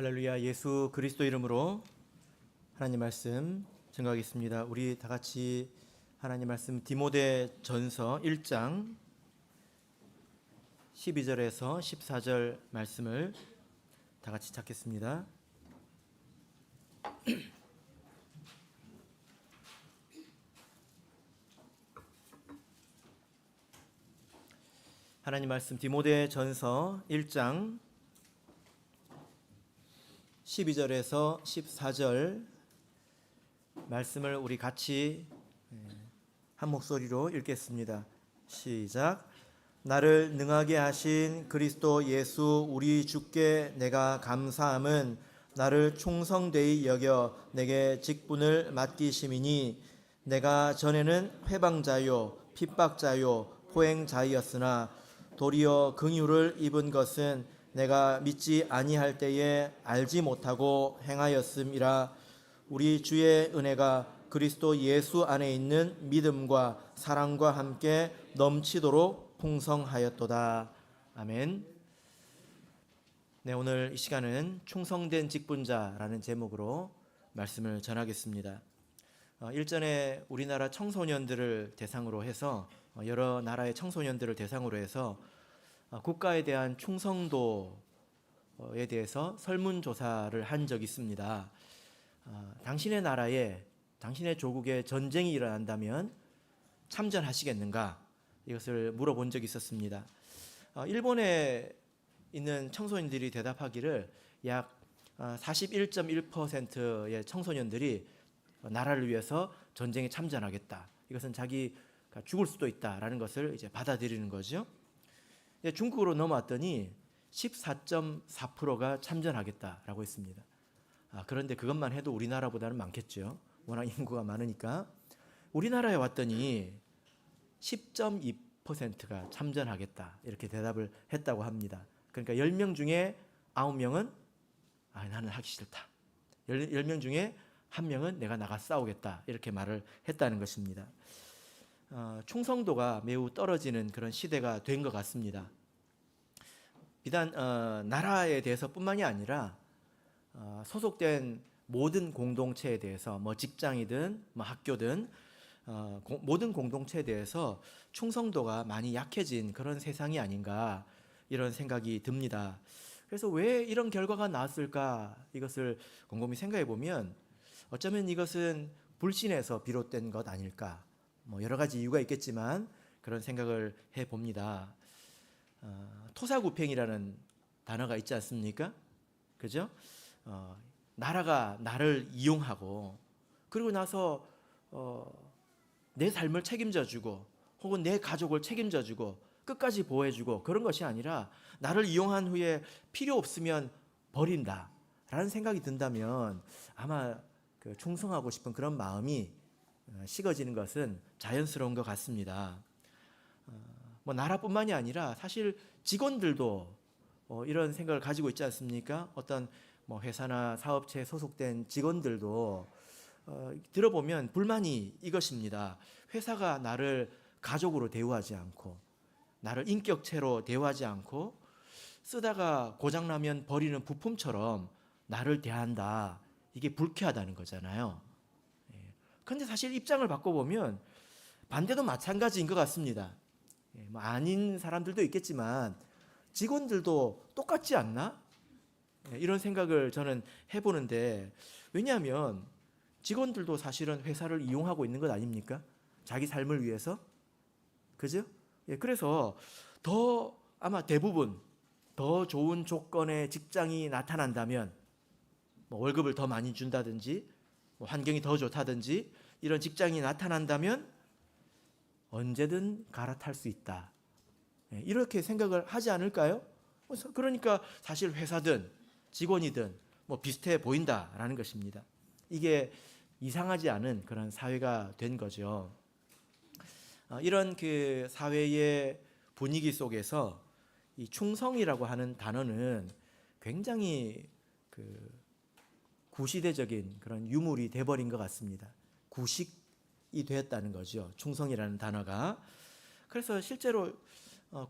할렐루야. 예수 그리스도 이름으로 하나님 말씀 증거하겠습니다. 우리 다 같이 하나님 말씀 디모데전서 1장 12절에서 14절 말씀을 다 같이 찾겠습니다. 하나님 말씀 디모데전서 1장 12절에서 14절 말씀을 우리 같이 한 목소리로 읽겠습니다. 시작. 나를 능하게 하신 그리스도 예수 우리 주께 내가 감사함은 나를 충성되이 여겨 내게 직분을 맡기심이니 내가 전에는 회방자요 핍박자요 포행자이었으나 도리어 긍휼을 입은 것은 내가 믿지 아니할 때에 알지 못하고 행하였음이라. 우리 주의 은혜가 그리스도 예수 안에 있는 믿음과 사랑과 함께 넘치도록 풍성하였도다. 아멘. 네, 오늘 이 시간은 충성된 직분자라는 제목으로 말씀을 전하겠습니다. 일전에 우리나라 청소년들을 대상으로 해서 여러 나라의 청소년들을 대상으로 해서 국가에 대한 충성도에 대해서 설문조사를 한 적이 있습니다. 당신의 나라에, 당신의 조국에 전쟁이 일어난다면 참전하시겠는가? 이것을 물어본 적이 있었습니다. 일본에 있는 청소년들이 대답하기를 약 41.1%의 청소년들이 나라를 위해서 전쟁에 참전하겠다. 이것은 자기가 죽을 수도 있다라는 것을 이제 받아들이는 거죠. 중국으로 넘어왔더니 14.4%가 참전하겠다라고 했습니다. 그런데 그것만 해도 우리나라보다는 많겠죠. 워낙 인구가 많으니까. 우리나라에 왔더니 10.2%가 참전하겠다 이렇게 대답을 했다고 합니다. 그러니까 10명 중에 9명은 나는 하기 싫다. 10명 중에 1명은 내가 나가 싸우겠다 이렇게 말을 했다는 것입니다. 충성도가 매우 떨어지는 그런 시대가 된 것 같습니다. 비단 나라에 대해서 뿐만이 아니라 소속된 모든 공동체에 대해서 직장이든 학교든 모든 공동체에 대해서 충성도가 많이 약해진 그런 세상이 아닌가 이런 생각이 듭니다. 그래서 왜 이런 결과가 나왔을까 이것을 곰곰이 생각해 보면 어쩌면 이것은 불신에서 비롯된 것 아닐까. 여러 가지 이유가 있겠지만 그런 생각을 해봅니다. 토사구팽이라는 단어가 있지 않습니까? 그죠? 나라가 나를 이용하고 그리고 나서 내 삶을 책임져주고 혹은 내 가족을 책임져주고 끝까지 보호해주고 그런 것이 아니라 나를 이용한 후에 필요 없으면 버린다라는 생각이 든다면 아마 그 충성하고 싶은 그런 마음이 식어지는 것은 자연스러운 것 같습니다. 나라뿐만이 아니라 사실 직원들도 이런 생각을 가지고 있지 않습니까? 어떤 회사나 사업체에 소속된 직원들도 들어보면 불만이 이것입니다. 회사가 나를 가족으로 대우하지 않고 나를 인격체로 대우하지 않고 쓰다가 고장나면 버리는 부품처럼 나를 대한다. 이게 불쾌하다는 거잖아요. 그런데 사실 입장을 바꿔보면 반대도 마찬가지인 것 같습니다. 아닌 사람들도 있겠지만 직원들도 똑같지 않나? 이런 생각을 저는 해보는데 왜냐하면 직원들도 사실은 회사를 이용하고 있는 것 아닙니까? 자기 삶을 위해서. 그죠? 그래서 더 아마 대부분 더 좋은 조건의 직장이 나타난다면 월급을 더 많이 준다든지 환경이 더 좋다든지 이런 직장이 나타난다면 언제든 갈아탈 수 있다. 이렇게 생각을 하지 않을까요? 그러니까 사실 회사든 직원이든 비슷해 보인다라는 것입니다. 이게 이상하지 않은 그런 사회가 된 거죠. 이런 그 사회의 분위기 속에서 이 충성이라고 하는 단어는 굉장히 그 구시대적인 그런 유물이 돼버린 것 같습니다. 구식이 되었다는 거죠. 충성이라는 단어가. 그래서 실제로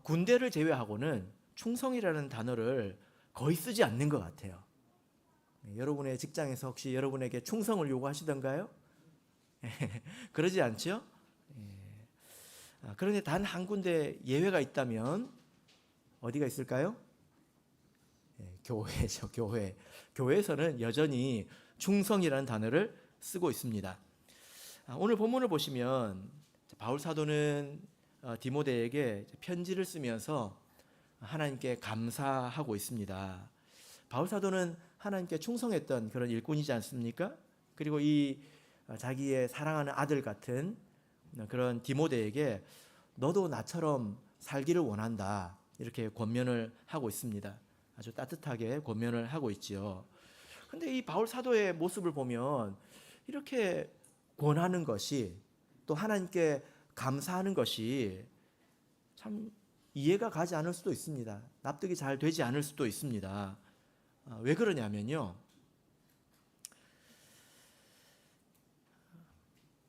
군대를 제외하고는 충성이라는 단어를 거의 쓰지 않는 것 같아요. 여러분의 직장에서 혹시 여러분에게 충성을 요구하시던가요? 그러지 않죠? 그런데 단 한 군데 예외가 있다면 어디가 있을까요? 교회죠, 교회. 교회에서는 여전히 충성이라는 단어를 쓰고 있습니다. 오늘 본문을 보시면 바울 사도는 디모데에게 편지를 쓰면서 하나님께 감사하고 있습니다. 바울 사도는 하나님께 충성했던 그런 일꾼이지 않습니까? 그리고 이 자기의 사랑하는 아들 같은 그런 디모데에게 너도 나처럼 살기를 원한다, 이렇게 권면을 하고 있습니다. 아주 따뜻하게 권면을 하고 있지요. 근데 이 바울 사도의 모습을 보면 이렇게 권하는 것이, 또 하나님께 감사하는 것이 참 이해가 가지 않을 수도 있습니다. 납득이 잘 되지 않을 수도 있습니다. 왜 그러냐면요,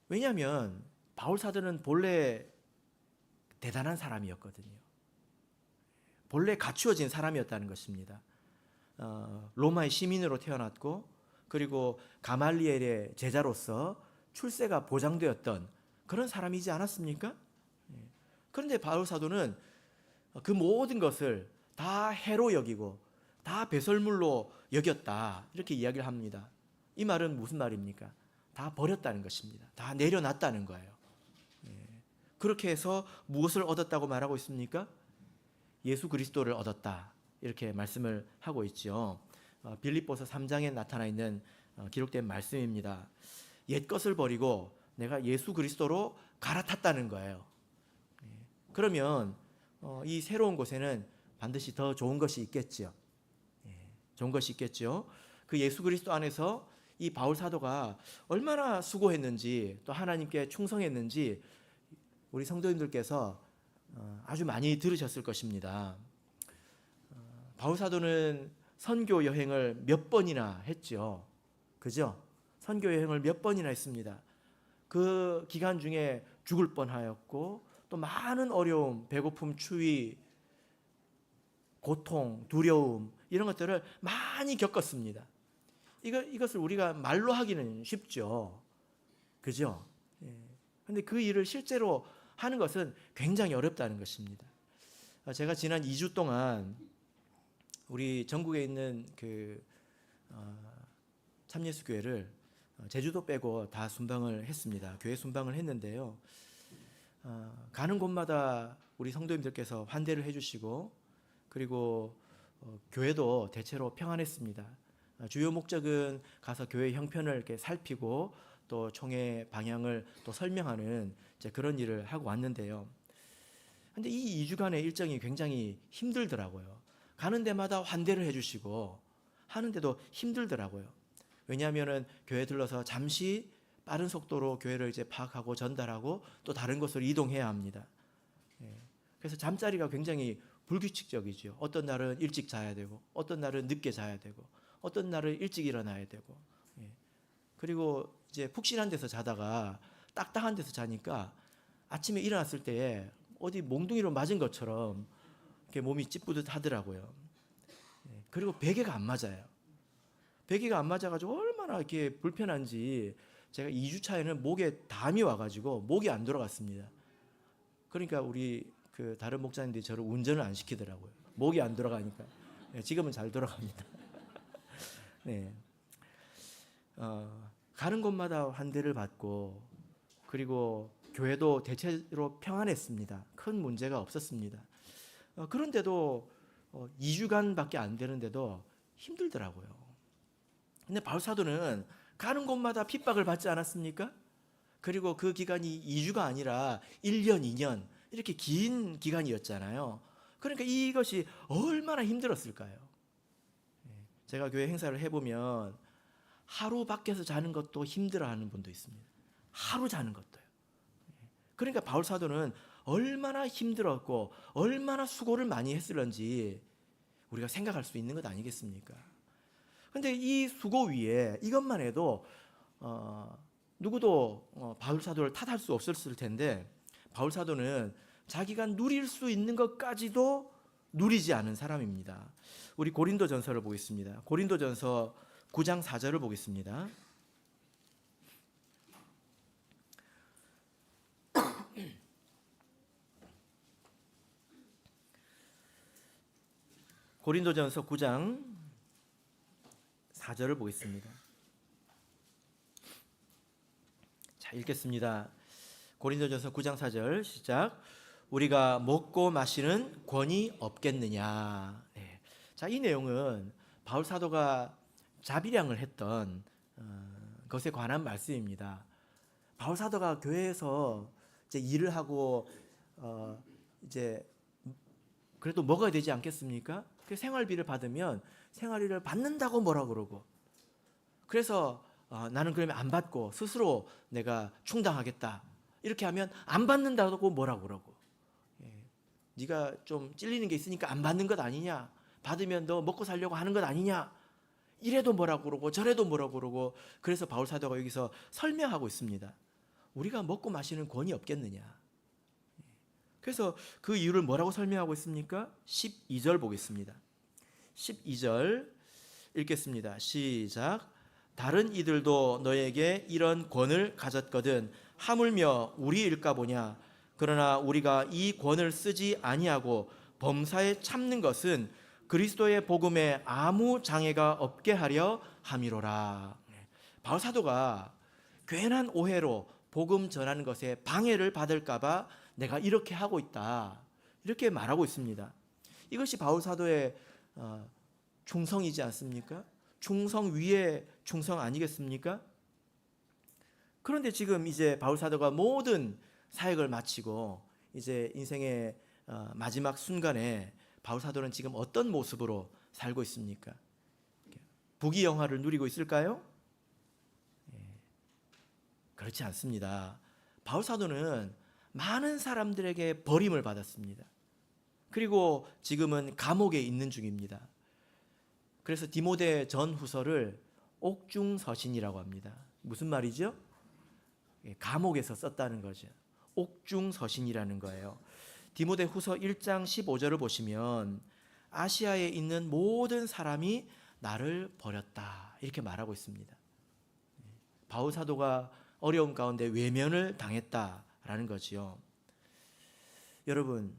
왜냐하면 바울 사도는 본래 대단한 사람이었거든요. 본래 갖추어진 사람이었다는 것입니다. 로마의 시민으로 태어났고, 그리고 가말리엘의 제자로서 출세가 보장되었던 그런 사람이지 않았습니까? 그런데 바울 사도는 그 모든 것을 다 해로 여기고 다 배설물로 여겼다, 이렇게 이야기를 합니다. 이 말은 무슨 말입니까? 다 버렸다는 것입니다. 다 내려놨다는 거예요. 그렇게 해서 무엇을 얻었다고 말하고 있습니까? 예수 그리스도를 얻었다, 이렇게 말씀을 하고 있죠. 빌립보서 3장에 나타나 있는 기록된 말씀입니다. 옛 것을 버리고 내가 예수 그리스도로 갈아탔다는 거예요. 그러면 이 새로운 곳에는 반드시 더 좋은 것이 있겠죠. 좋은 것이 있겠죠. 그 예수 그리스도 안에서 이 바울 사도가 얼마나 수고했는지, 또 하나님께 충성했는지 우리 성도님들께서 아주 많이 들으셨을 것입니다. 바울 사도는 선교 여행을 몇 번이나 했죠. 그죠? 선교 여행을 몇 번이나 했습니다. 그 기간 중에 죽을 뻔하였고, 또 많은 어려움, 배고픔, 추위, 고통, 두려움, 이런 것들을 많이 겪었습니다. 이것을 우리가 말로 하기는 쉽죠. 그죠? 근데 그 일을 실제로 하는 것은 굉장히 어렵다는 것입니다. 제가 지난 2주 동안 우리 전국에 있는 그 참예수 교회를 제주도 빼고 다 순방을 했습니다. 교회 순방을 했는데요. 가는 곳마다 우리 성도님들께서 환대를 해주시고, 그리고 교회도 대체로 평안했습니다. 주요 목적은 가서 교회 형편을 이렇게 살피고 또 총회 방향을 또 설명하는 이제 그런 일을 하고 왔는데요. 근데 이 2주간의 일정이 굉장히 힘들더라고요. 가는 데마다 환대를 해주시고 하는데도 힘들더라고요. 왜냐하면은 교회 들러서 잠시 빠른 속도로 교회를 이제 파악하고 전달하고 또 다른 곳으로 이동해야 합니다. 그래서 잠자리가 굉장히 불규칙적이죠. 어떤 날은 일찍 자야 되고, 어떤 날은 늦게 자야 되고, 어떤 날은 일찍 일어나야 되고, 그리고 이제 푹신한 데서 자다가 딱딱한 데서 자니까 아침에 일어났을 때 어디 몽둥이로 맞은 것처럼 이렇게 몸이 찌뿌듯하더라고요. 그리고 베개가 안 맞아요. 베개가 안 맞아가지고 얼마나 이렇게 불편한지, 제가 2주 차에는 목에 담이 와가지고 목이 안 돌아갔습니다. 그러니까 우리 그 다른 목사님들이 저를 운전을 안 시키더라고요. 목이 안 돌아가니까. 지금은 잘 돌아갑니다. 네. 가는 곳마다 환대를 받고, 그리고 교회도 대체로 평안했습니다. 큰 문제가 없었습니다. 그런데도 2주간밖에 안 되는데도 힘들더라고요. 근데 바울 사도는 가는 곳마다 핍박을 받지 않았습니까? 그리고 그 기간이 2주가 아니라 1년, 2년 이렇게 긴 기간이었잖아요. 그러니까 이것이 얼마나 힘들었을까요? 제가 교회 행사를 해보면 하루 밖에서 자는 것도 힘들어하는 분도 있습니다. 하루 자는 것도요. 그러니까 바울 사도는 얼마나 힘들었고 얼마나 수고를 많이 했을런지 우리가 생각할 수 있는 것 아니겠습니까? 근데 이 수고 위에 이것만 해도 누구도 바울 사도를 탓할 수 없었을 텐데, 바울 사도는 자기가 누릴 수 있는 것까지도 누리지 않은 사람입니다. 우리 고린도전서를 보겠습니다. 고린도전서 9장 4절을 보겠습니다. 고린도전서 9장 4절을 보겠습니다. 자, 읽겠습니다. 고린도전서 9장 4절 시작. 우리가 먹고 마시는 권이 없겠느냐. 네. 자, 이 내용은 바울 사도가 자비량을 했던 것에 관한 말씀입니다. 바울 사도가 교회에서 이제 일을 하고 이제 그래도 먹어야 되지 않겠습니까? 그 생활비를 받으면 생활비를 받는다고 뭐라 그러고, 그래서 나는 그러면 안 받고 스스로 내가 충당하겠다 이렇게 하면 안 받는다고 뭐라 그러고, 네가 좀 찔리는 게 있으니까 안 받는 것 아니냐, 받으면 너 먹고 살려고 하는 것 아니냐, 이래도 뭐라 그러고 저래도 뭐라 그러고. 그래서 바울 사도가 여기서 설명하고 있습니다. 우리가 먹고 마시는 권이 없겠느냐. 그래서 그 이유를 뭐라고 설명하고 있습니까? 12절 보겠습니다. 12절 읽겠습니다. 시작. 다른 이들도 너에게 이런 권을 가졌거든 하물며 우리일까 보냐. 그러나 우리가 이 권을 쓰지 아니하고 범사에 참는 것은 그리스도의 복음에 아무 장애가 없게 하려 함이로라. 바울 사도가 괜한 오해로 복음 전하는 것에 방해를 받을까 봐 내가 이렇게 하고 있다, 이렇게 말하고 있습니다. 이것이 바울 사도의 충성이지 않습니까? 충성 위에 충성 아니겠습니까? 그런데 지금 이제 바울 사도가 모든 사역을 마치고 이제 인생의 마지막 순간에 바울 사도는 지금 어떤 모습으로 살고 있습니까? 부귀영화를 누리고 있을까요? 그렇지 않습니다. 바울 사도는 많은 사람들에게 버림을 받았습니다. 그리고 지금은 감옥에 있는 중입니다. 그래서 디모데 전후서를 옥중서신이라고 합니다. 무슨 말이죠? 감옥에서 썼다는 거죠. 옥중서신이라는 거예요. 디모데 후서 1장 15절을 보시면 아시아에 있는 모든 사람이 나를 버렸다, 이렇게 말하고 있습니다. 바울 사도가 어려움 가운데 외면을 당했다라는 거지요. 여러분,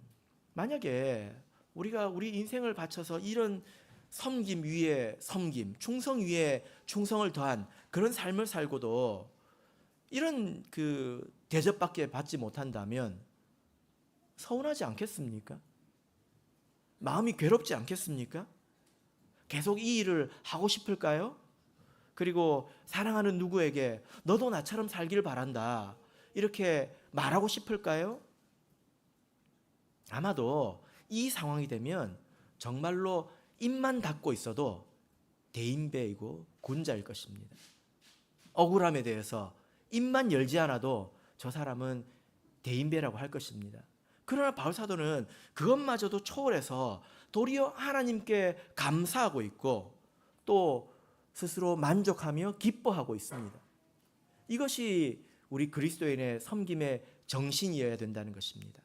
만약에 우리가 우리 인생을 바쳐서 이런 섬김 위에 섬김, 충성 위에 충성을 더한 그런 삶을 살고도 이런 그 대접밖에 받지 못한다면 서운하지 않겠습니까? 마음이 괴롭지 않겠습니까? 계속 이 일을 하고 싶을까요? 그리고 사랑하는 누구에게 너도 나처럼 살길 바란다, 이렇게 말하고 싶을까요? 아마도 이 상황이 되면 정말로 입만 닫고 있어도 대인배이고 군자일 것입니다. 억울함에 대해서 입만 열지 않아도 저 사람은 대인배라고 할 것입니다. 그러나 바울 사도는 그것마저도 초월해서 도리어 하나님께 감사하고 있고 또 스스로 만족하며 기뻐하고 있습니다. 이것이 우리 그리스도인의 섬김의 정신이어야 된다는 것입니다.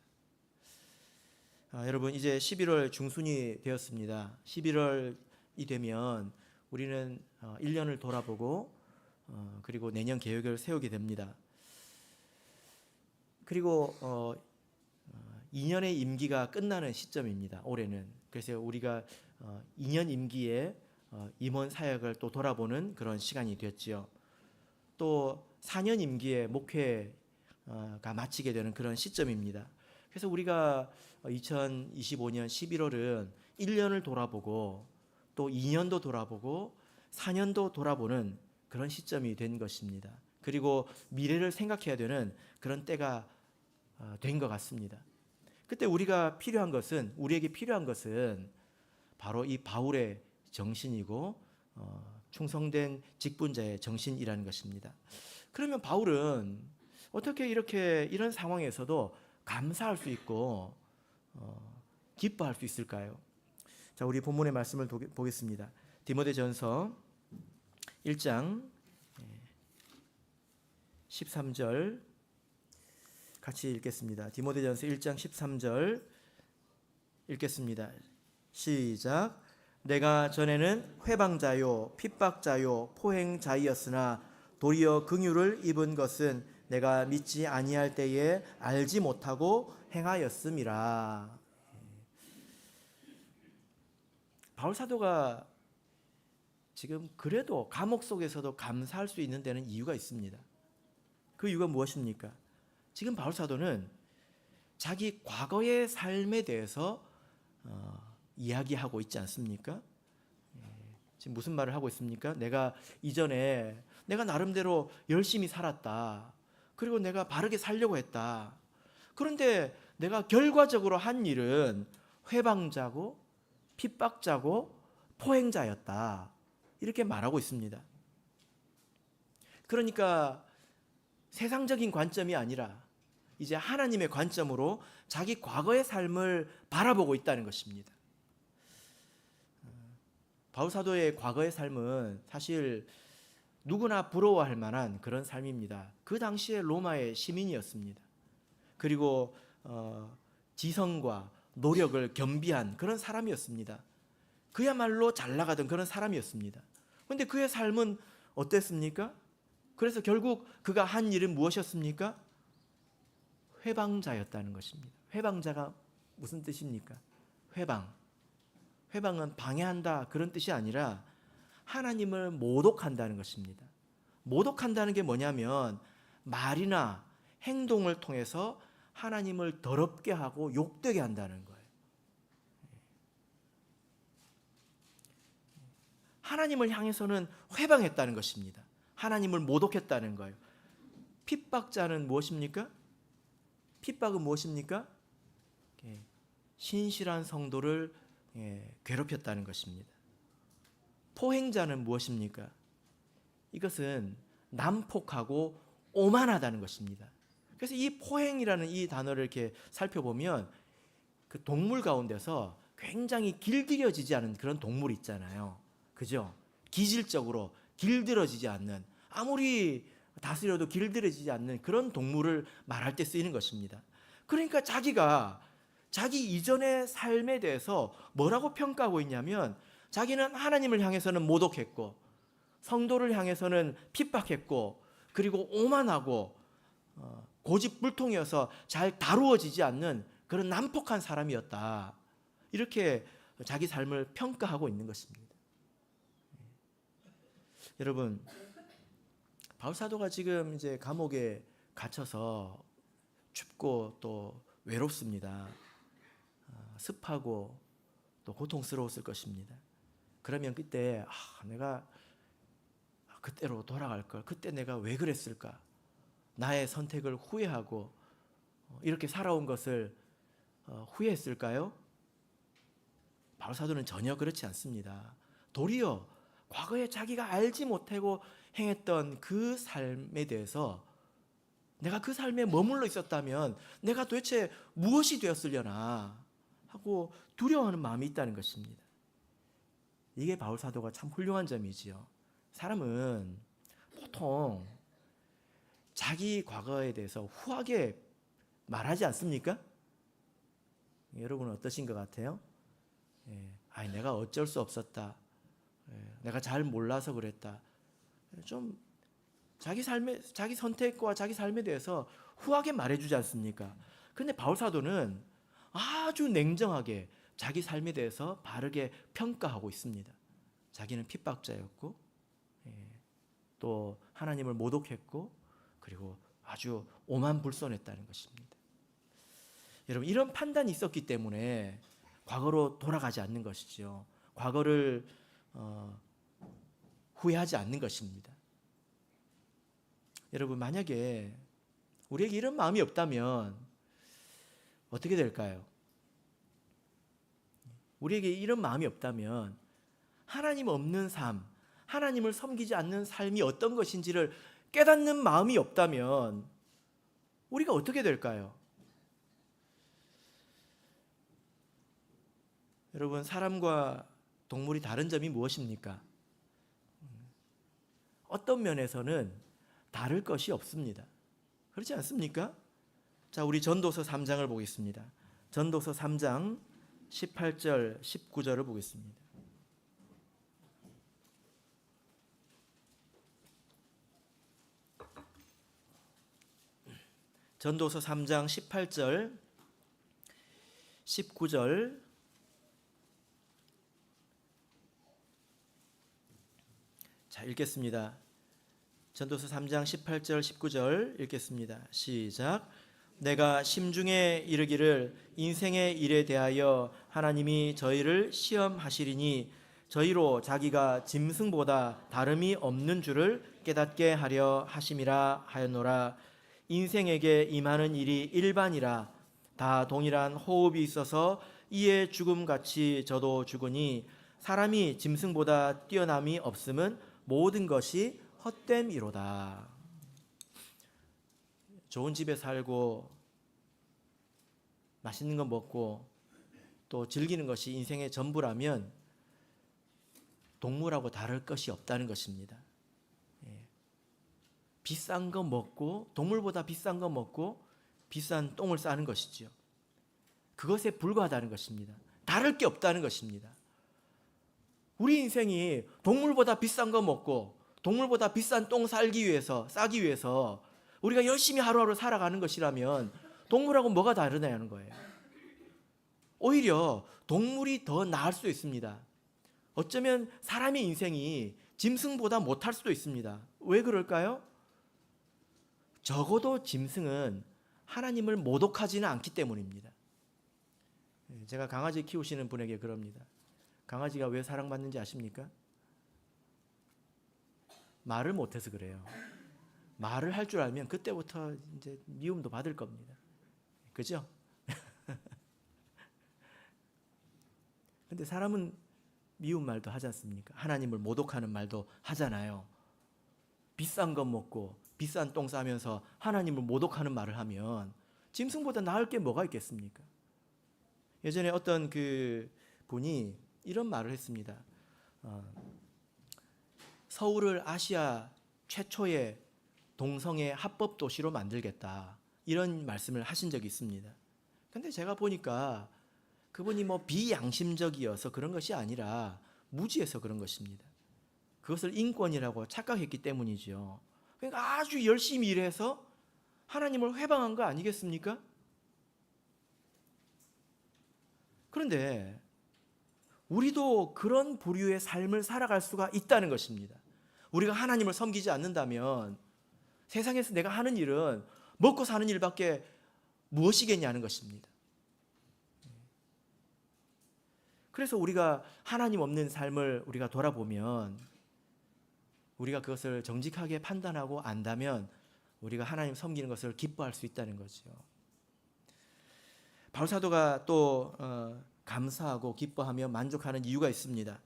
여러분, 이제 11월 중순이 되었습니다. 11월이 되면 우리는 1년을 돌아보고 그리고 내년 계획을 세우게 됩니다. 그리고 2년의 임기가 끝나는 시점입니다. 올해는. 그래서 우리가 2년 임기에 임원 사역을 또 돌아보는 그런 시간이 되었지요. 또 4년 임기의 목회가 마치게 되는 그런 시점입니다. 그래서 우리가 2025년 11월은 1년을 돌아보고 또 2년도 돌아보고 4년도 돌아보는 그런 시점이 된 것입니다. 그리고 미래를 생각해야 되는 그런 때가 된 것 같습니다. 그때 우리에게 필요한 것은 바로 이 바울의 정신이고 충성된 직분자의 정신이라는 것입니다. 그러면 바울은 어떻게 이런 상황에서도 감사할 수 있고 기뻐할 수 있을까요? 자, 우리 본문의 말씀을 보겠습니다. 디모데전서 1장 13절 같이 읽겠습니다. 디모데전서 1장 13절 읽겠습니다. 시작. 내가 전에는 회방자요 핍박자요 포행자이었으나 도리어 긍휼을 입은 것은 내가 믿지 아니할 때에 알지 못하고 행하였음이라. 바울 사도가 지금 그래도 감옥 속에서도 감사할 수 있는 데는 이유가 있습니다. 그 이유가 무엇입니까? 지금 바울 사도는 자기 과거의 삶에 대해서 이야기하고 있지 않습니까? 지금 무슨 말을 하고 있습니까? 내가 이전에 내가 나름대로 열심히 살았다. 그리고 내가 바르게 살려고 했다. 그런데 내가 결과적으로 한 일은 회방자고 핍박자고 포행자였다. 이렇게 말하고 있습니다. 그러니까 세상적인 관점이 아니라 이제 하나님의 관점으로 자기 과거의 삶을 바라보고 있다는 것입니다. 바울 사도의 과거의 삶은 사실 누구나 부러워할 만한 그런 삶입니다. 그 당시에 로마의 시민이었습니다. 그리고 지성과 노력을 겸비한 그런 사람이었습니다. 그야말로 잘 나가던 그런 사람이었습니다. 그런데 그의 삶은 어땠습니까? 그래서 결국 그가 한 일은 무엇이었습니까? 회방자였다는 것입니다. 회방자가 무슨 뜻입니까? 회방은 방해한다 그런 뜻이 아니라 하나님을 모독한다는 것입니다. 모독한다는 게 뭐냐면 말이나 행동을 통해서 하나님을 더럽게 하고 욕되게 한다는 거예요. 하나님을 향해서는 회방했다는 것입니다. 하나님을 모독했다는 거예요. 핍박자는 무엇입니까? 핍박은 무엇입니까? 신실한 성도를 괴롭혔다는 것입니다. 포행자는 무엇입니까? 이것은 난폭하고 오만하다는 것입니다. 그래서 이 포행이라는 이 단어를 이렇게 살펴보면 그 동물 가운데서 굉장히 길들여지지 않은 그런 동물이 있잖아요. 그죠? 기질적으로 길들여지지 않는, 아무리 다스려도 길들여지지 않는 그런 동물을 말할 때 쓰이는 것입니다. 그러니까 자기가 자기 이전의 삶에 대해서 뭐라고 평가하고 있냐면 자기는 하나님을 향해서는 모독했고 성도를 향해서는 핍박했고 그리고 오만하고 고집불통이어서 잘 다루어지지 않는 그런 난폭한 사람이었다. 이렇게 자기 삶을 평가하고 있는 것입니다. 여러분, 바울 사도가 지금 이제 감옥에 갇혀서 춥고 또 외롭습니다. 습하고 또 고통스러웠을 것입니다. 그러면 그때 내가 그때로 돌아갈 걸, 그때 내가 왜 그랬을까? 나의 선택을 후회하고 이렇게 살아온 것을 후회했을까요? 바울 사도는 전혀 그렇지 않습니다. 도리어 과거에 자기가 알지 못하고 행했던 그 삶에 대해서 내가 그 삶에 머물러 있었다면 내가 도대체 무엇이 되었으려나 하고 두려워하는 마음이 있다는 것입니다. 이게 바울 사도가 참 훌륭한 점이지요. 사람은 보통 자기 과거에 대해서 후하게 말하지 않습니까? 여러분은 어떠신 것 같아요? 내가 어쩔 수 없었다. 내가 잘 몰라서 그랬다. 좀 자기 선택과 자기 삶에 대해서 후하게 말해주지 않습니까? 그런데 바울 사도는 아주 냉정하게 자기 삶에 대해서 바르게 평가하고 있습니다. 자기는 핍박자였고 또 하나님을 모독했고 그리고 아주 오만불손했다는 것입니다. 여러분, 이런 판단이 있었기 때문에 과거로 돌아가지 않는 것이죠. 과거를 후회하지 않는 것입니다. 여러분, 만약에 우리에게 이런 마음이 없다면 어떻게 될까요? 우리에게 이런 마음이 없다면 하나님 없는 삶, 하나님을 섬기지 않는 삶이 어떤 것인지를 깨닫는 마음이 없다면 우리가 어떻게 될까요? 여러분, 사람과 동물이 다른 점이 무엇입니까? 어떤 면에서는 다를 것이 없습니다. 그렇지 않습니까? 자, 우리 전도서 3장을 보겠습니다. 전도서 3장 18절, 19절을 보겠습니다. 전도서 3장 18절 19절 자, 읽겠습니다. 전도서 3장 18절 19절 읽겠습니다. 시작. 내가 심중에 이르기를 인생의 일에 대하여 하나님이 저희를 시험하시리니 저희로 자기가 짐승보다 다름이 없는 줄을 깨닫게 하려 하심이라 하였노라. 인생에게 임하는 일이 일반이라 다 동일한 호흡이 있어서 이에 죽음같이 저도 죽으니 사람이 짐승보다 뛰어남이 없음은 모든 것이 헛됨이로다. 좋은 집에 살고 맛있는 거 먹고 또 즐기는 것이 인생의 전부라면 동물하고 다를 것이 없다는 것입니다. 비싼 거 먹고 동물보다 비싼 거 먹고 비싼 똥을 싸는 것이죠. 그것에 불과하다는 것입니다. 다를 게 없다는 것입니다. 우리 인생이 동물보다 비싼 거 먹고 동물보다 비싼 똥 싸기 위해서 우리가 열심히 하루하루 살아가는 것이라면 동물하고 뭐가 다르냐는 거예요. 오히려 동물이 더 나을 수도 있습니다. 어쩌면 사람의 인생이 짐승보다 못할 수도 있습니다. 왜 그럴까요? 적어도 짐승은 하나님을 모독하지는 않기 때문입니다. 제가 강아지 키우시는 분에게 그럽니다. 강아지가 왜 사랑받는지 아십니까? 말을 못해서 그래요. 말을 할 줄 알면 그때부터 이제 미움도 받을 겁니다. 그죠? 근데 사람은 미운 말도 하지 않습니까? 하나님을 모독하는 말도 하잖아요. 비싼 것 먹고 비싼 똥 싸면서 하나님을 모독하는 말을 하면 짐승보다 나을 게 뭐가 있겠습니까? 예전에 어떤 그 분이 이런 말을 했습니다. 서울을 아시아 최초의 동성애 합법 도시로 만들겠다. 이런 말씀을 하신 적이 있습니다. 근데 제가 보니까 그분이 뭐 비양심적이어서 그런 것이 아니라 무지해서 그런 것입니다. 그것을 인권이라고 착각했기 때문이죠. 그러니까 아주 열심히 일해서 하나님을 회방한 거 아니겠습니까? 그런데 우리도 그런 부류의 삶을 살아갈 수가 있다는 것입니다. 우리가 하나님을 섬기지 않는다면 세상에서 내가 하는 일은 먹고 사는 일밖에 무엇이겠냐는 것입니다. 그래서 우리가 하나님 없는 삶을 우리가 돌아보면 우리가 그것을 정직하게 판단하고 안다면 우리가 하나님 섬기는 것을 기뻐할 수 있다는 거죠. 바울사도가 또 감사하고 기뻐하며 만족하는 이유가 있습니다.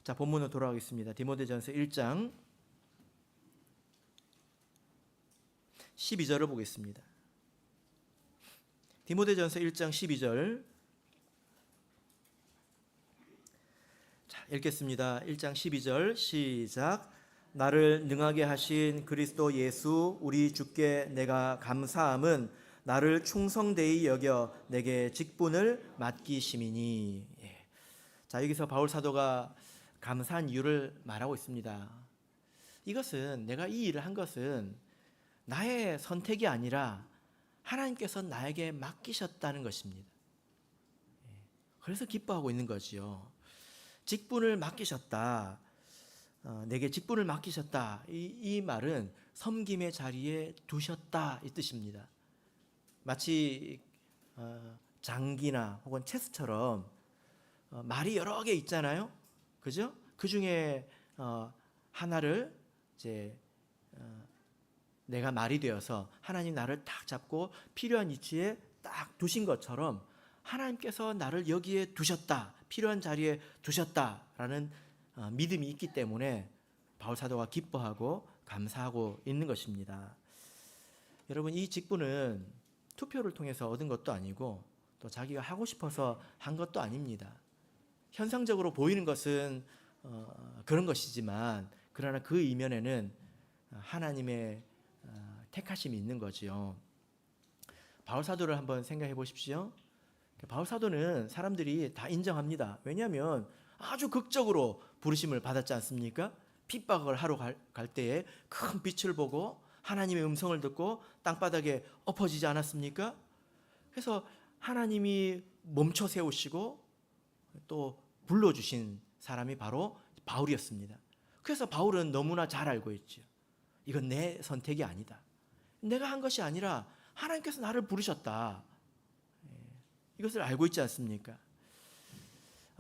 자, 본문으로 돌아가겠습니다. 디모데전서 1장 12절을 보겠습니다. 디모데전서 1장 12절 자, 읽겠습니다. 1장 12절 시작. 나를 능하게 하신 그리스도 예수 우리 주께 내가 감사함은 나를 충성되이 여겨 내게 직분을 맡기심이니. 자, 여기서 바울 사도가 감사한 이유를 말하고 있습니다. 이것은 내가 이 일을 한 것은 나의 선택이 아니라 하나님께서 나에게 맡기셨다는 것입니다. 그래서 기뻐하고 있는 거지요. 직분을 맡기셨다. 내게 직분을 맡기셨다. 이 말은 섬김의 자리에 두셨다 이 뜻입니다. 마치 장기나 혹은 체스처럼 말이 여러 개 있잖아요. 그죠? 그 중에 하나를 이제 내가 말이 되어서 하나님 나를 딱 잡고 필요한 위치에 딱 두신 것처럼 하나님께서 나를 여기에 두셨다. 필요한 자리에 두셨다라는 믿음이 있기 때문에 바울 사도가 기뻐하고 감사하고 있는 것입니다. 여러분, 이 직분은 투표를 통해서 얻은 것도 아니고 또 자기가 하고 싶어서 한 것도 아닙니다. 현상적으로 보이는 것은 그런 것이지만 그러나 그 이면에는 하나님의 택하심이 있는 거지요. 바울 사도를 한번 생각해 보십시오. 바울 사도는 사람들이 다 인정합니다. 왜냐하면 아주 극적으로 부르심을 받았지 않습니까? 핍박을 하러 갈 때에 큰 빛을 보고 하나님의 음성을 듣고 땅바닥에 엎어지지 않았습니까? 그래서 하나님이 멈춰 세우시고 또 불러주신 사람이 바로 바울이었습니다. 그래서 바울은 너무나 잘 알고 있죠. 이건 내 선택이 아니다. 내가 한 것이 아니라 하나님께서 나를 부르셨다. 이것을 알고 있지 않습니까?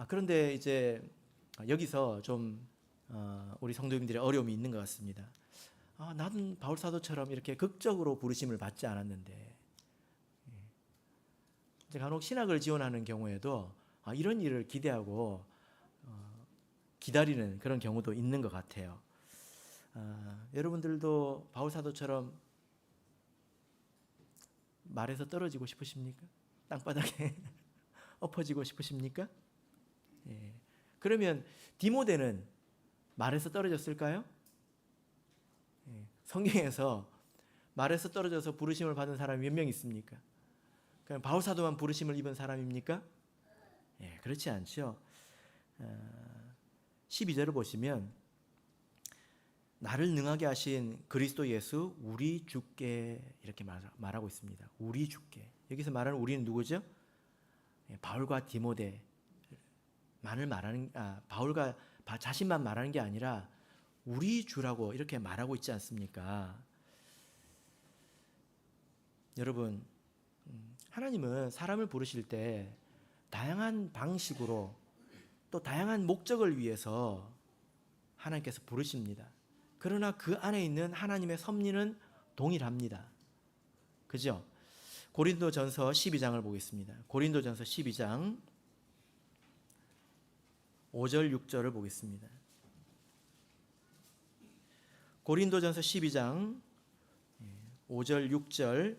그런데 이제 여기서 좀 우리 성도님들의 어려움이 있는 것 같습니다. 나는 바울 사도처럼 이렇게 극적으로 부르심을 받지 않았는데, 이제 간혹 신학을 지원하는 경우에도 이런 일을 기대하고 기다리는 그런 경우도 있는 것 같아요. 여러분들도 바울 사도처럼 말에서 떨어지고 싶으십니까? 땅바닥에 엎어지고 싶으십니까? 그러면 디모데는 말에서 떨어졌을까요? 성경에서 말에서 떨어져서 부르심을 받은 사람이 몇 명 있습니까? 그냥 바울 사도만 부르심을 입은 사람입니까? 그렇지 않죠. 12절을 보시면 나를 능하게 하신 그리스도 예수 우리 주께 이렇게 말하고 있습니다. 우리 주께. 여기서 말하는 우리는 누구죠? 바울과 디모데만을 말하는 바울과 자신만 말하는 게 아니라 우리 주라고 이렇게 말하고 있지 않습니까? 여러분, 하나님은 사람을 부르실 때 다양한 방식으로 또 다양한 목적을 위해서 하나님께서 부르십니다. 그러나 그 안에 있는 하나님의 섭리는 동일합니다. 그죠? 고린도전서 12장을 보겠습니다. 고린도전서 12장 5절 6절을 보겠습니다. 고린도전서 12장 5절 6절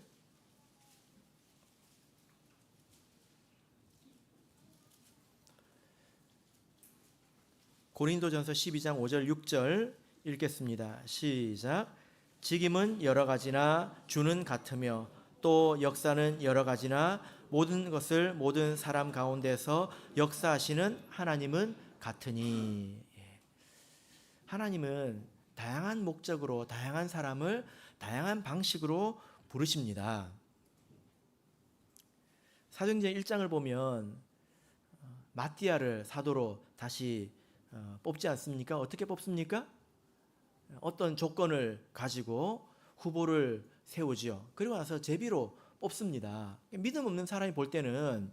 고린도전서 12장 5절 6절 읽겠습니다. 시작. 직임은 여러 가지나 주는 같으며 또 역사는 여러 가지나 모든 것을 모든 사람 가운데서 역사하시는 하나님은 같으니. 하나님은 다양한 목적으로 다양한 사람을 다양한 방식으로 부르십니다. 사도행전 1장을 보면 마띠아를 사도로 다시 뽑지 않습니까? 어떻게 뽑습니까? 어떤 조건을 가지고 후보를 세우지요. 그리고 나서 제비로 뽑습니다. 믿음 없는 사람이 볼 때는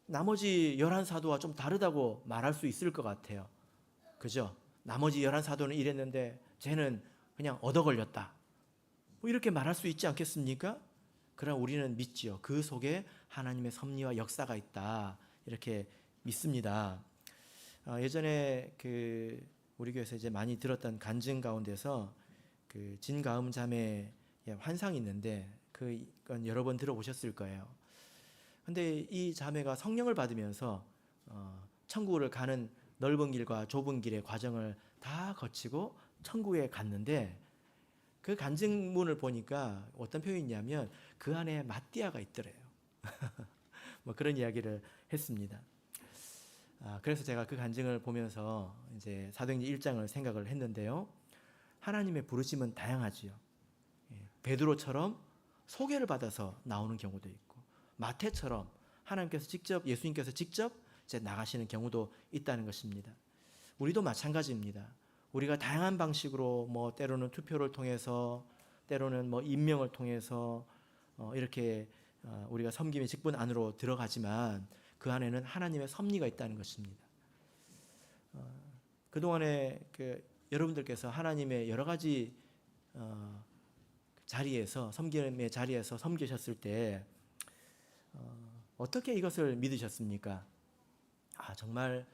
나머지 11사도와 좀 다르다고 말할 수 있을 것 같아요. 그죠? 나머지 11사도는 이랬는데 쟤는 그냥 얻어 걸렸다. 뭐 이렇게 말할 수 있지 않겠습니까? 그러나 우리는 믿지요. 그 속에 하나님의 섭리와 역사가 있다. 이렇게 믿습니다. 예전에 우리 교회에서 이제 많이 들었던 간증 가운데서 진가음 자매의 환상이 있는데 그건 여러 번 들어보셨을 거예요. 근데 이 자매가 성령을 받으면서 천국을 가는 넓은 길과 좁은 길의 과정을 다 거치고 천국에 갔는데 그 간증문을 보니까 어떤 표현이 있냐면 그 안에 마띠아가 있더래요. 뭐 그런 이야기를 했습니다. 그래서 제가 그 간증을 보면서 이제 사도행전 1장을 생각을 했는데요. 하나님의 부르심은 다양하지요. 베드로처럼 소개를 받아서 나오는 경우도 있고, 마태처럼 예수님께서 직접 이제 나가시는 경우도 있다는 것입니다. 우리도 마찬가지입니다. 우리가 다양한 방식으로 뭐 때로는 투표를 통해서, 때로는 뭐 임명을 통해서 이렇게 우리가 섬김의 직분 안으로 들어가지만 그 안에는 하나님의 섭리가 있다는 것입니다. 그동안에 여러분들께서 하나님의 여러 가지 자리에서 섬김의 자리에서 섬기셨을 때 어떻게 이것을 믿으셨습니까? 정말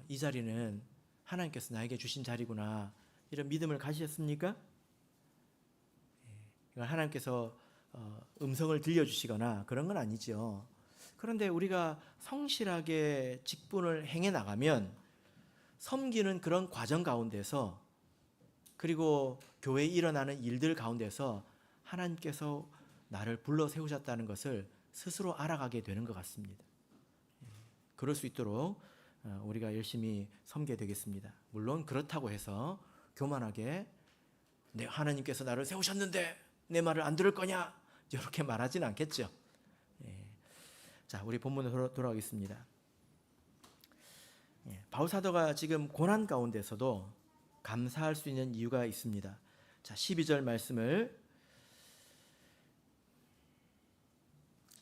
이 자리는 하나님께서 나에게 주신 자리구나 이런 믿음을 가지셨습니까? 이건 하나님께서 음성을 들려주시거나 그런 건 아니죠. 그런데 우리가 성실하게 직분을 행해 나가면 섬기는 그런 과정 가운데서 그리고 교회에 일어나는 일들 가운데서 하나님께서 나를 불러 세우셨다는 것을 스스로 알아가게 되는 것 같습니다. 그럴 수 있도록 우리가 열심히 섬겨야 되겠습니다. 물론 그렇다고 해서 교만하게 내 하나님께서 나를 세우셨는데 내 말을 안 들을 거냐? 이렇게 말하지는 않겠죠. 예. 자, 우리 본문으로 돌아가겠습니다. 예. 바울 사도가 지금 고난 가운데서도 감사할 수 있는 이유가 있습니다. 자, 12절 말씀을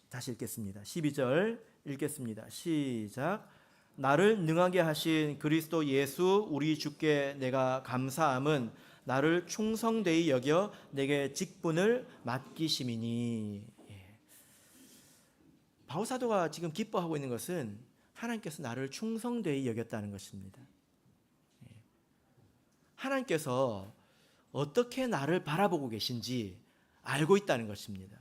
다시 읽겠습니다. 12절 읽겠습니다. 시작. 나를 능하게 하신 그리스도 예수 우리 주께 내가 감사함은 나를 충성되이 여겨 내게 직분을 맡기심이니. 예. 바울 사도가 지금 기뻐하고 있는 것은 하나님께서 나를 충성되이 여겼다는 것입니다. 예. 하나님께서 어떻게 나를 바라보고 계신지 알고 있다는 것입니다.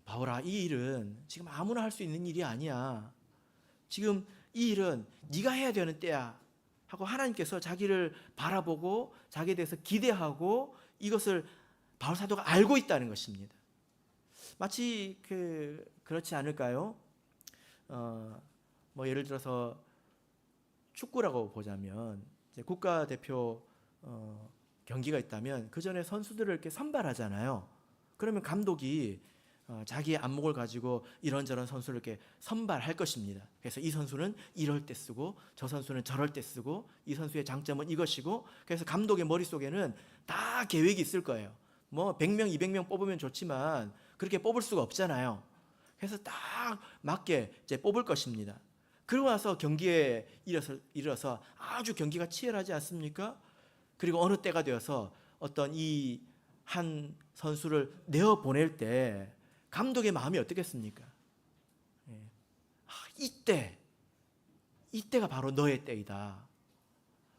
바울아, 이 일은 지금 아무나 할 수 있는 일이 아니야. 지금 이 일은 네가 해야 되는 때야 하고 하나님께서 자기를 바라보고 자기에 대해서 기대하고 이것을 바울 사도가 알고 있다는 것입니다. 마치 그렇지 않을까요? 뭐 예를 들어서 축구라고 보자면 이제 국가대표 경기가 있다면 그 전에 선수들을 이렇게 선발하잖아요. 그러면 감독이 자기의 안목을 가지고 이런저런 선수를 이렇게 선발할 것입니다. 그래서 이 선수는 이럴 때 쓰고 저 선수는 저럴 때 쓰고 이 선수의 장점은 이것이고, 그래서 감독의 머릿속에는 다 계획이 있을 거예요. 뭐 100명, 200명 뽑으면 좋지만 그렇게 뽑을 수가 없잖아요. 그래서 딱 맞게 이제 뽑을 것입니다. 그러고 나서 경기에 이르러서 아주 경기가 치열하지 않습니까? 그리고 어느 때가 되어서 어떤 이 한 선수를 내어 보낼 때 감독의 마음이 어떻겠습니까? 이때가 바로 너의 때이다.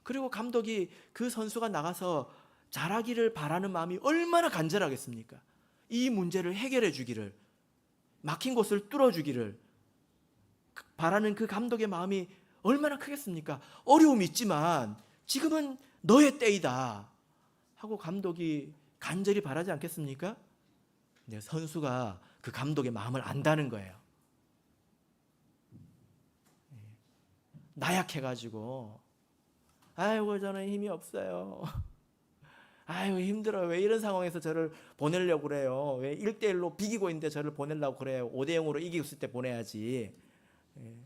그리고 감독이 그 선수가 나가서 잘하기를 바라는 마음이 얼마나 간절하겠습니까? 이 문제를 해결해 주기를, 막힌 곳을 뚫어 주기를 바라는 그 감독의 마음이 얼마나 크겠습니까? 어려움이 있지만 지금은 너의 때이다 하고 감독이 간절히 바라지 않겠습니까? 근데 선수가 그 감독의 마음을 안다는 거예요. 나약해가지고 아이고 저는 힘이 없어요. 아이고 힘들어요. 왜 이런 상황에서 저를 보내려고 그래요? 왜 1대1로 비기고 있는데 저를 보내려고 그래요? 5대0으로 이기고 있을 때 보내야지.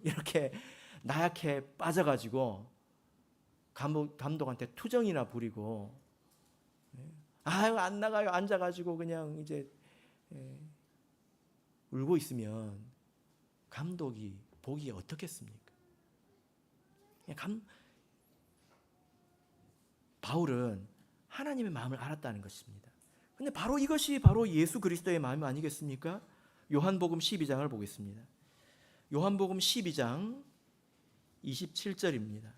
이렇게 나약해 빠져가지고 감독한테 투정이나 부리고 아유 안 나가요. 앉아가지고 그냥 이제 울고 있으면 감독이 보기 어떻겠습니까? 바울은 하나님의 마음을 알았다는 것입니다. 근데 바로 이것이 바로 예수 그리스도의 마음 아니겠습니까? 요한복음 12장을 보겠습니다. 요한복음 12장 27절입니다.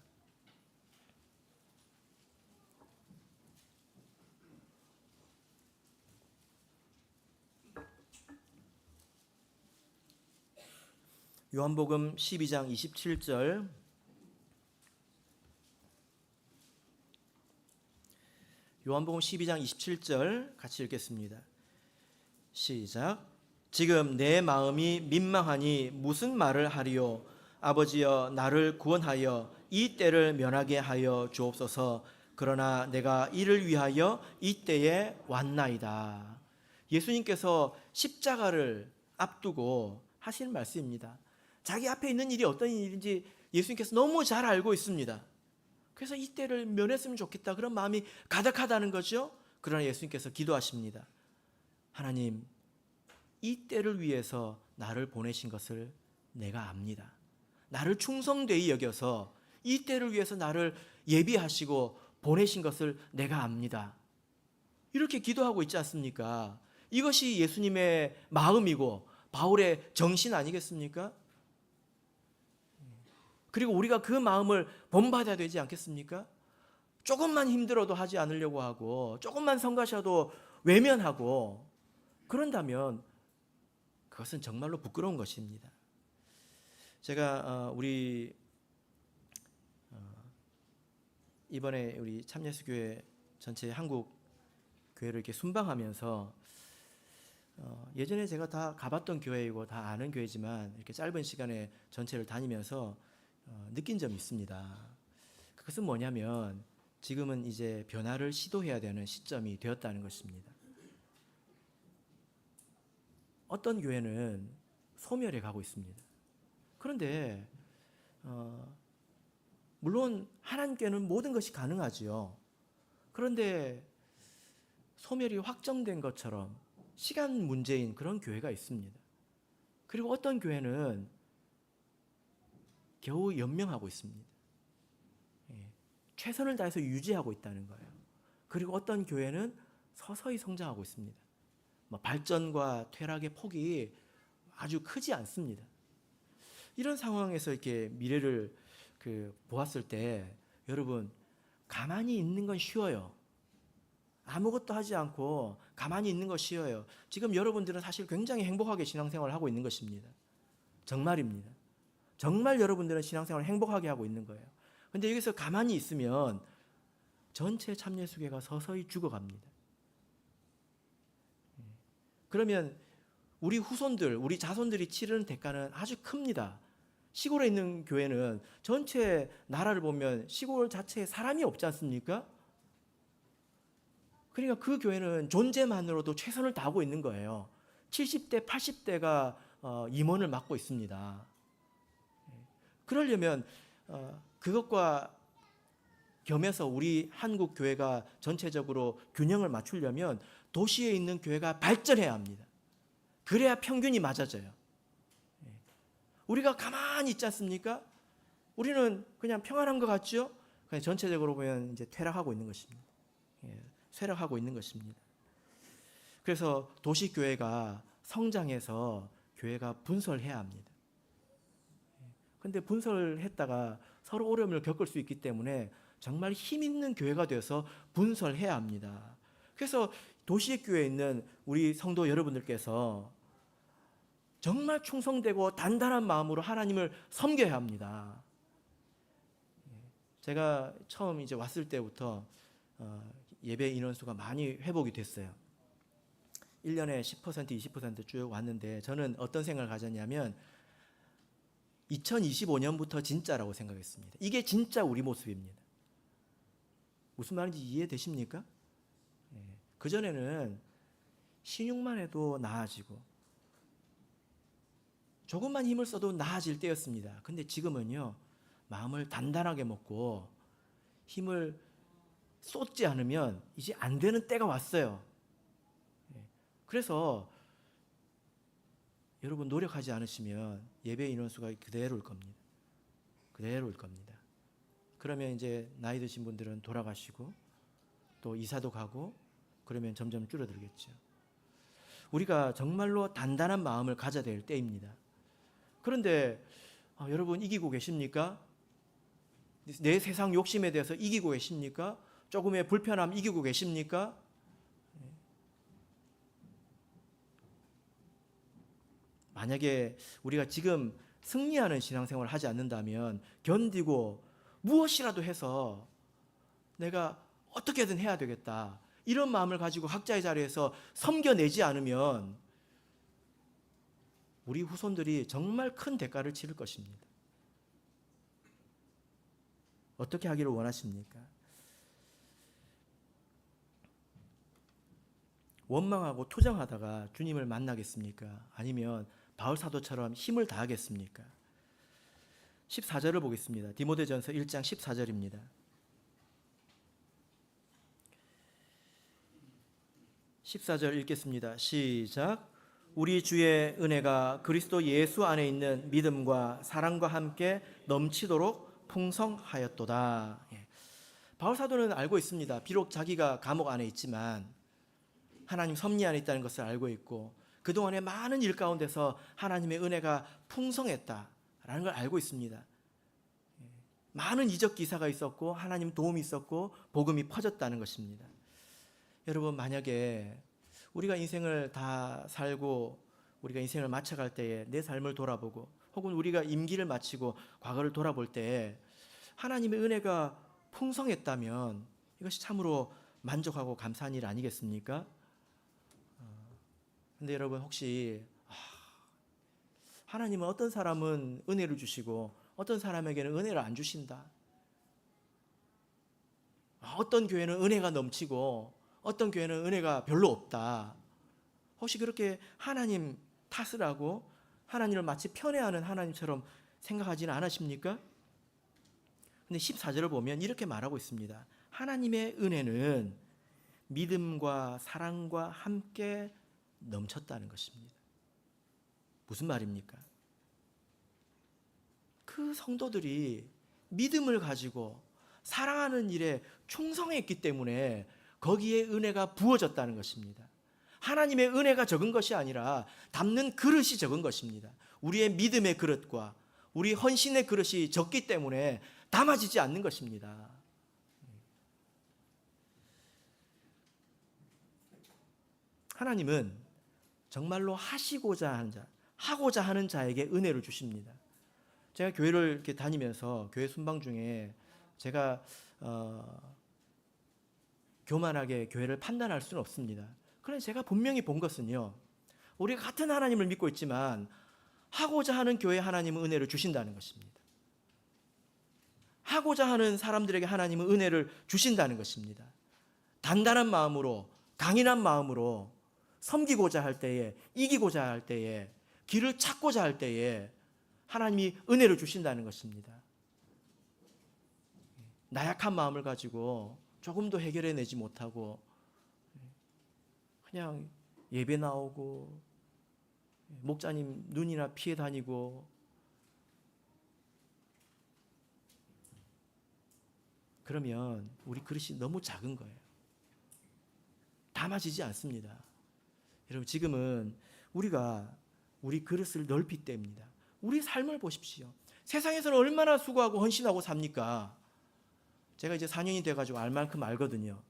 요한복음 12장 27절 요한복음 12장 27절 같이 읽겠습니다. 시작. 지금 내 마음이 민망하니 무슨 말을 하리요? 아버지여 나를 구원하여 이 때를 면하게 하여 주옵소서. 그러나 내가 이를 위하여 이 때에 왔나이다. 예수님께서 십자가를 앞두고 하시는 말씀입니다. 자기 앞에 있는 일이 어떤 일인지 예수님께서 너무 잘 알고 있습니다. 그래서 이 때를 면했으면 좋겠다 그런 마음이 가득하다는 거죠. 그러나 예수님께서 기도하십니다. 하나님, 이 때를 위해서 나를 보내신 것을 내가 압니다. 나를 충성되이 여겨서 이 때를 위해서 나를 예비하시고 보내신 것을 내가 압니다. 이렇게 기도하고 있지 않습니까? 이것이 예수님의 마음이고 바울의 정신 아니겠습니까? 그리고 우리가 그 마음을 본받아야 되지 않겠습니까? 조금만 힘들어도 하지 않으려고 하고 조금만 성가셔도 외면하고 그런다면 그것은 정말로 부끄러운 것입니다. 제가 이번에 우리 참예수교회 전체 한국 교회를 이렇게 순방하면서 예전에 제가 다 가봤던 교회이고 다 아는 교회지만 이렇게 짧은 시간에 전체를 다니면서 느낀 점이 있습니다. 그것은 뭐냐면 지금은 이제 변화를 시도해야 되는 시점이 되었다는 것입니다. 어떤 교회는 소멸해 가고 있습니다. 그런데 물론 하나님께는 모든 것이 가능하지요. 그런데 소멸이 확정된 것처럼 시간 문제인 그런 교회가 있습니다. 그리고 어떤 교회는 겨우 연명하고 있습니다. 최선을 다해서 유지하고 있다는 거예요. 그리고 어떤 교회는 서서히 성장하고 있습니다. 발전과 퇴락의 폭이 아주 크지 않습니다. 이런 상황에서 이렇게 미래를 보았을 때 여러분, 가만히 있는 건 쉬워요. 아무것도 하지 않고 가만히 있는 거 쉬워요. 지금 여러분들은 사실 굉장히 행복하게 신앙생활을 하고 있는 것입니다. 정말입니다. 정말 여러분들은 신앙생활을 행복하게 하고 있는 거예요. 근데 여기서 가만히 있으면 전체 참예수교회가 서서히 죽어갑니다. 그러면 우리 후손들, 우리 자손들이 치르는 대가는 아주 큽니다. 시골에 있는 교회는 전체 나라를 보면 시골 자체에 사람이 없지 않습니까? 그러니까 그 교회는 존재만으로도 최선을 다하고 있는 거예요. 70대, 80대가 임원을 맡고 있습니다. 그러려면 그것과 겸해서 우리 한국 교회가 전체적으로 균형을 맞추려면 도시에 있는 교회가 발전해야 합니다. 그래야 평균이 맞아져요. 우리가 가만히 있지 않습니까? 우리는 그냥 평안한 것 같죠? 그냥 전체적으로 보면 이제 퇴락하고 있는 것입니다. 쇠락하고 있는 것입니다. 그래서 도시교회가 성장해서 교회가 분설해야 합니다. 그런데 분설했다가 서로 어려움을 겪을 수 있기 때문에 정말 힘 있는 교회가 되어서 분설해야 합니다. 그래서 도시교회에 있는 우리 성도 여러분들께서 정말 충성되고 단단한 마음으로 하나님을 섬겨야 합니다. 제가 처음 이제 왔을 때부터 예배 인원수가 많이 회복이 됐어요. 1년에 10%, 20%쭉 왔는데 저는 어떤 생각을 가졌냐면 2025년부터 진짜라고 생각했습니다. 이게 진짜 우리 모습입니다. 무슨 말인지 이해되십니까? 그전에는 신육만 해도 나아지고 조금만 힘을 써도 나아질 때였습니다. 근데 지금은요, 마음을 단단하게 먹고 힘을 쏟지 않으면 이제 안 되는 때가 왔어요. 그래서 여러분 노력하지 않으시면 예배 인원수가 그대로일 겁니다. 그대로일 겁니다. 그러면 이제 나이 드신 분들은 돌아가시고 또 이사도 가고 그러면 점점 줄어들겠죠. 우리가 정말로 단단한 마음을 가져야 될 때입니다. 그런데 여러분 이기고 계십니까? 내 세상 욕심에 대해서 이기고 계십니까? 조금의 불편함 이기고 계십니까? 만약에 우리가 지금 승리하는 신앙생활을 하지 않는다면 견디고 무엇이라도 해서 내가 어떻게든 해야 되겠다, 이런 마음을 가지고 각자의 자리에서 섬겨내지 않으면 우리 후손들이 정말 큰 대가를 치를 것입니다. 어떻게 하기를 원하십니까? 원망하고 투정하다가 주님을 만나겠습니까? 아니면 바울 사도처럼 힘을 다하겠습니까? 14절을 보겠습니다. 디모데전서 1장 14절입니다. 14절 읽겠습니다. 시작. 우리 주의 은혜가 그리스도 예수 안에 있는 믿음과 사랑과 함께 넘치도록 풍성하였도다. 바울 사도는 알고 있습니다. 비록 자기가 감옥 안에 있지만 하나님 섭리 안에 있다는 것을 알고 있고 그동안의 많은 일 가운데서 하나님의 은혜가 풍성했다라는 걸 알고 있습니다. 많은 이적 기사가 있었고 하나님 도움이 있었고 복음이 퍼졌다는 것입니다. 여러분, 만약에 우리가 인생을 다 살고 우리가 인생을 마쳐갈 때에 내 삶을 돌아보고 혹은 우리가 임기를 마치고 과거를 돌아볼 때에 하나님의 은혜가 풍성했다면 이것이 참으로 만족하고 감사한 일 아니겠습니까? 근데 여러분, 혹시 하나님은 어떤 사람은 은혜를 주시고 어떤 사람에게는 은혜를 안 주신다, 어떤 교회는 은혜가 넘치고 어떤 교회는 은혜가 별로 없다. 혹시 그렇게 하나님 탓을 하고 하나님을 마치 편애하는 하나님처럼 생각하지는 않으십니까? 근데 14절을 보면 이렇게 말하고 있습니다. 하나님의 은혜는 믿음과 사랑과 함께 넘쳤다는 것입니다. 무슨 말입니까? 그 성도들이 믿음을 가지고 사랑하는 일에 충성했기 때문에 거기에 은혜가 부어졌다는 것입니다. 하나님의 은혜가 적은 것이 아니라 담는 그릇이 적은 것입니다. 우리의 믿음의 그릇과 우리 헌신의 그릇이 적기 때문에 담아지지 않는 것입니다. 하나님은 정말로 하시고자 하는 자, 하고자 하는 자에게 은혜를 주십니다. 제가 교회를 이렇게 다니면서 교회 순방 중에 제가 교만하게 교회를 판단할 수는 없습니다. 그런데 제가 분명히 본 것은요, 우리가 같은 하나님을 믿고 있지만 하고자 하는 교회 하나님은 은혜를 주신다는 것입니다. 하고자 하는 사람들에게 하나님은 은혜를 주신다는 것입니다. 단단한 마음으로, 강인한 마음으로 섬기고자 할 때에, 이기고자 할 때에, 길을 찾고자 할 때에 하나님이 은혜를 주신다는 것입니다. 나약한 마음을 가지고 조금도 해결해내지 못하고 그냥 예배 나오고 목자님 눈이나 피해 다니고 그러면 우리 그릇이 너무 작은 거예요. 담아지지 않습니다. 여러분, 지금은 우리가 우리 그릇을 넓힐 때입니다. 우리 삶을 보십시오. 세상에서는 얼마나 수고하고 헌신하고 삽니까? 제가 이제 4년이 돼가지고 알 만큼 알거든요.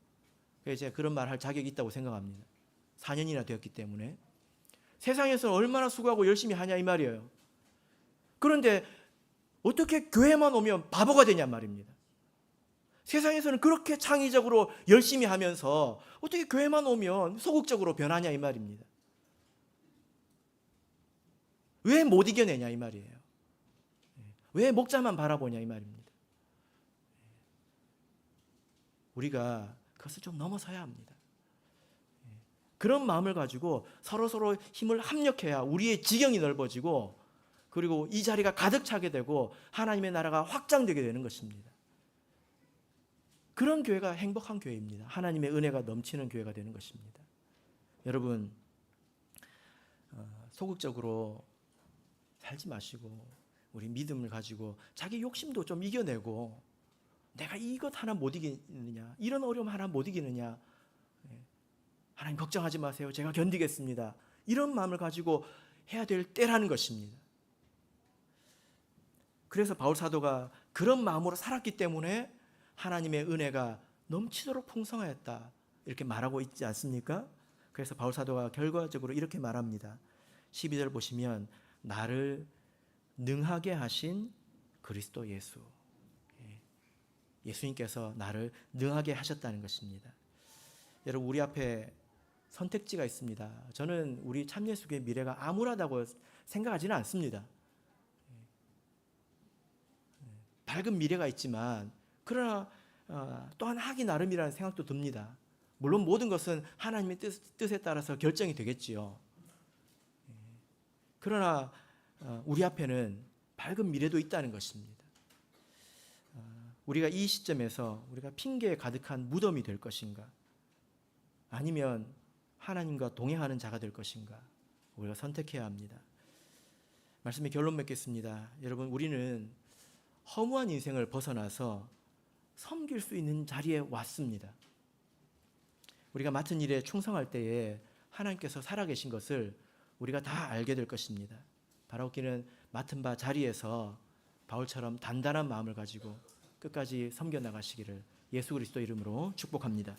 그래서 제가 그런 말 할 자격이 있다고 생각합니다. 4년이나 되었기 때문에. 세상에서 얼마나 수고하고 열심히 하냐 이 말이에요. 그런데 어떻게 교회만 오면 바보가 되냔 말입니다. 세상에서는 그렇게 창의적으로 열심히 하면서 어떻게 교회만 오면 소극적으로 변하냐 이 말입니다. 왜 못 이겨내냐 이 말이에요. 왜 목자만 바라보냐 이 말입니다. 우리가 그것을 좀 넘어서야 합니다. 그런 마음을 가지고 서로 힘을 합력해야 우리의 지경이 넓어지고 그리고 이 자리가 가득 차게 되고 하나님의 나라가 확장되게 되는 것입니다. 그런 교회가 행복한 교회입니다. 하나님의 은혜가 넘치는 교회가 되는 것입니다. 여러분, 소극적으로 살지 마시고 우리 믿음을 가지고 자기 욕심도 좀 이겨내고 내가 이것 하나 못 이기느냐, 이런 어려움 하나 못 이기느냐, 하나님 걱정하지 마세요, 제가 견디겠습니다, 이런 마음을 가지고 해야 될 때라는 것입니다. 그래서 바울 사도가 그런 마음으로 살았기 때문에 하나님의 은혜가 넘치도록 풍성하였다 이렇게 말하고 있지 않습니까? 그래서 바울 사도가 결과적으로 이렇게 말합니다. 12절 보시면 나를 능하게 하신 그리스도 예수, 예수님께서 나를 능하게 하셨다는 것입니다. 여러분, 우리 앞에 선택지가 있습니다. 저는 우리 참예수교의 미래가 암울하다고 생각하지는 않습니다. 밝은 미래가 있지만 그러나 또한 하기 나름이라는 생각도 듭니다. 물론 모든 것은 하나님의 뜻에 따라서 결정이 되겠지요. 그러나 우리 앞에는 밝은 미래도 있다는 것입니다. 우리가 이 시점에서 우리가 핑계에 가득한 무덤이 될 것인가, 아니면 하나님과 동행하는 자가 될 것인가, 우리가 선택해야 합니다. 말씀의 결론 맺겠습니다. 여러분, 우리는 허무한 인생을 벗어나서 섬길 수 있는 자리에 왔습니다. 우리가 맡은 일에 충성할 때에 하나님께서 살아계신 것을 우리가 다 알게 될 것입니다. 바라옵기는 맡은 바 자리에서 바울처럼 단단한 마음을 가지고 끝까지 섬겨 나가시기를 예수 그리스도 이름으로 축복합니다.